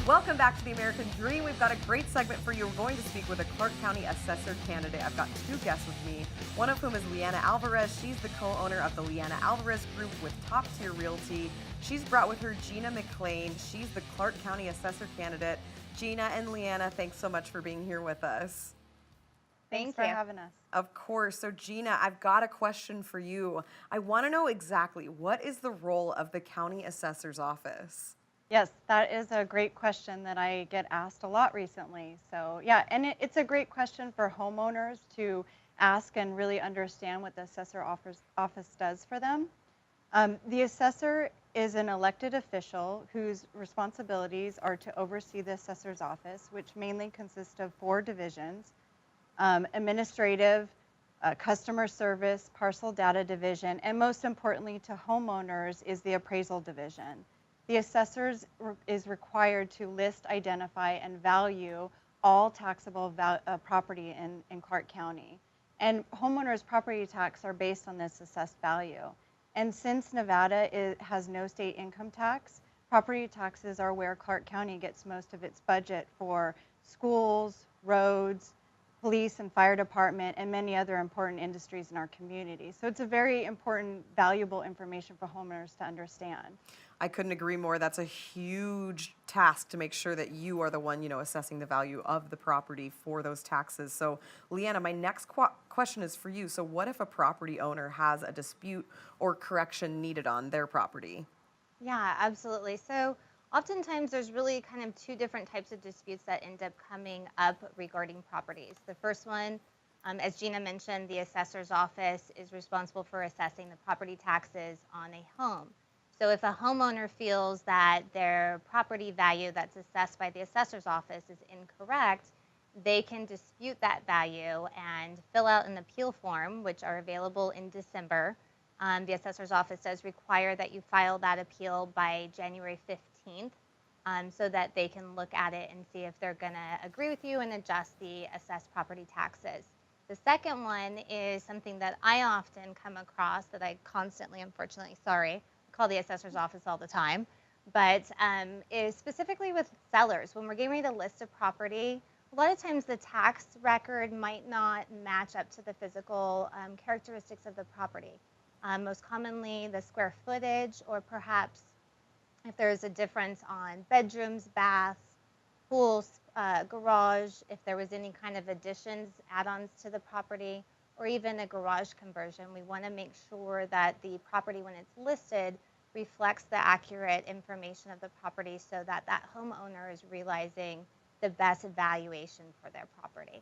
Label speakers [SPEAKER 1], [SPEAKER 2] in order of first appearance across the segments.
[SPEAKER 1] Welcome back to the American Dream. We've got a great segment for you. We're going to speak with a Clark County Assessor candidate. I've got two guests with me, one of whom is Lianna Alvarez. She's the co-owner of the Lianna Alvarez Group with Top Tier Realty. She's brought with her Gina McClain. She's the Clark County Assessor candidate. Gina and Lianna, thanks so much for being here with us.
[SPEAKER 2] Thanks for having us.
[SPEAKER 1] Of course. So Gina, I've got a question for you. I want to know exactly what is the role of the county assessor's office?
[SPEAKER 2] Yes, that is a grete question that I get asked a lot recently. So yeah, and it's a great question for homeowners to ask and really understand what the assessor office does for them. The assessor is an elected official whose responsibilities are to oversee the assessor's office, which mainly consists of 4 divisions: administrative, customer service, parcel data division, and most importantly to homeowners is the appraisal division. The assessor is required to list, identify, and value all taxable property in Clark County. And homeowners' property tax are based on this assessed value. And since Nevada has no state income tax, property taxes are where Clark County gets most of its budget for schools, roads, police and fire department, and many other important industries in our community. So it's a very important, valuable information for homeowners to understand.
[SPEAKER 1] I couldn't agree more. That's a huge task to make sure that you are the one, assessing the value of the property for those taxes. So, Lianna, my next question is for you. So, what if a property owner has a dispute or correction needed on their property?
[SPEAKER 3] Yeah, absolutely. So oftentimes there's really kind of 2 different types of disputes that end up coming up regarding properties. The first one, as Gina mentioned, the assessor's office is responsible for assessing the property taxes on a home. So if a homeowner feels that their property value that's assessed by the assessor's office is incorrect, they can dispute that value and fill out an appeal form, which are available in December. The assessor's office does require that you file that appeal by January 15th so that they can look at it and see if they're going to agree with you and adjust the assessed property taxes. The second one is something that I often come across that I constantly, unfortunately, call the assessor's office all the time, but is specifically with sellers. When we're getting ready to list a property, a lot of times the tax record might not match up to the physical characteristics of the property. Most commonly the square footage, or perhaps if there's a difference on bedrooms, baths, pools, garage, if there was any kind of additions, add-ons to the property, or even a garage conversion. We want to make sure that the property, when it's listed, reflects the accurate information of the property so that that homeowner is realizing the best valuation for their property.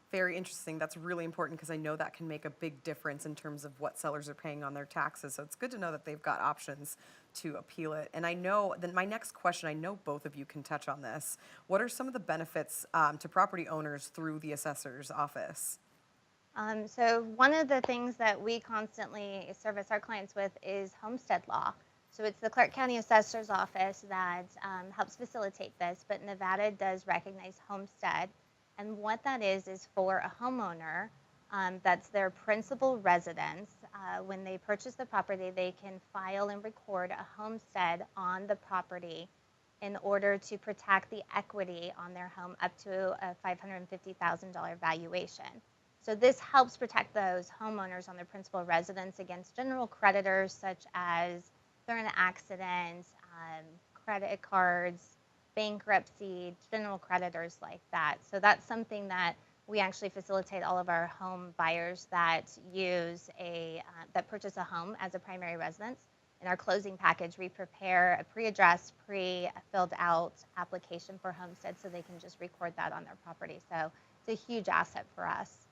[SPEAKER 1] Very interesting. That's really important because I know that can make a big difference in terms of what sellers are paying on their taxes. So it's good to know that they've got options to appeal it. And I know, then my next question, I know both of you can touch on this. What are some of the benefits to property owners through the assessor's office?
[SPEAKER 3] So one of the things that we constantly service our clients with is homestead law. So it's the Clark County Assessor's Office that helps facilitate this, but Nevada does recognize homestead. And what that is for a homeowner, that's their principal residence. When they purchase the property, they can file and record a homestead on the property in order to protect the equity on their home up to a $550,000 valuation. So this helps protect those homeowners on their principal residence against general creditors such as they're in an accident, credit cards, bankruptcy, general creditors like that. So that's something that we actually facilitate all of our home buyers that that purchase a home as a primary residence. In our closing package, we prepare a pre-addressed, pre-filled out application for homestead so they can just record that on their property. So it's a huge asset for us.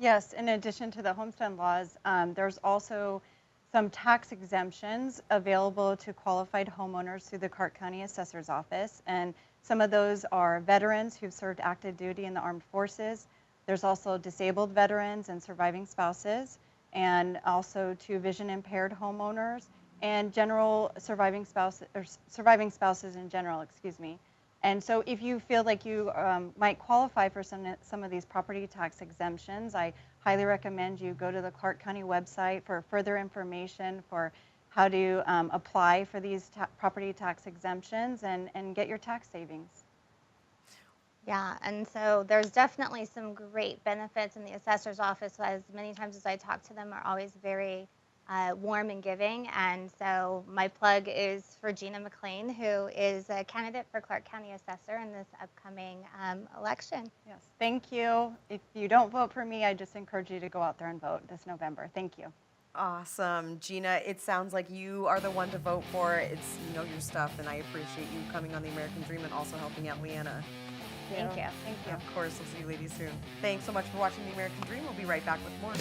[SPEAKER 2] Yes, in addition to the homestead laws, there's also some tax exemptions available to qualified homeowners through the Clark County Assessor's Office. And some of those are veterans who've served active duty in the armed forces. There's also disabled veterans and surviving spouses, and also to vision impaired homeowners and surviving spouses in general, excuse me. And so if you feel like you might qualify for some of these property tax exemptions, I highly recommend you go to the Clark County website for further information for how to apply for these property tax exemptions and get your tax savings.
[SPEAKER 3] Yeah, and so there's definitely some great benefits in the assessor's office. As many times as I talk to them, are always very warm and giving. And so my plug is for Gina McClain, who is a candidate for Clark County Assessor in this upcoming election.
[SPEAKER 2] Yes, thank you. If you don't vote for me, I just encourage you to go out there and vote this November. Thank you.
[SPEAKER 1] Awesome. Gina, it sounds like you are the one to vote for. You know your stuff, and I appreciate you coming on the American Dream and also helping out Lianna.
[SPEAKER 3] Thank you.
[SPEAKER 2] Thank you.
[SPEAKER 1] Of course, we'll see you ladies soon. Thanks so much for watching the American Dream. We'll be right back with more.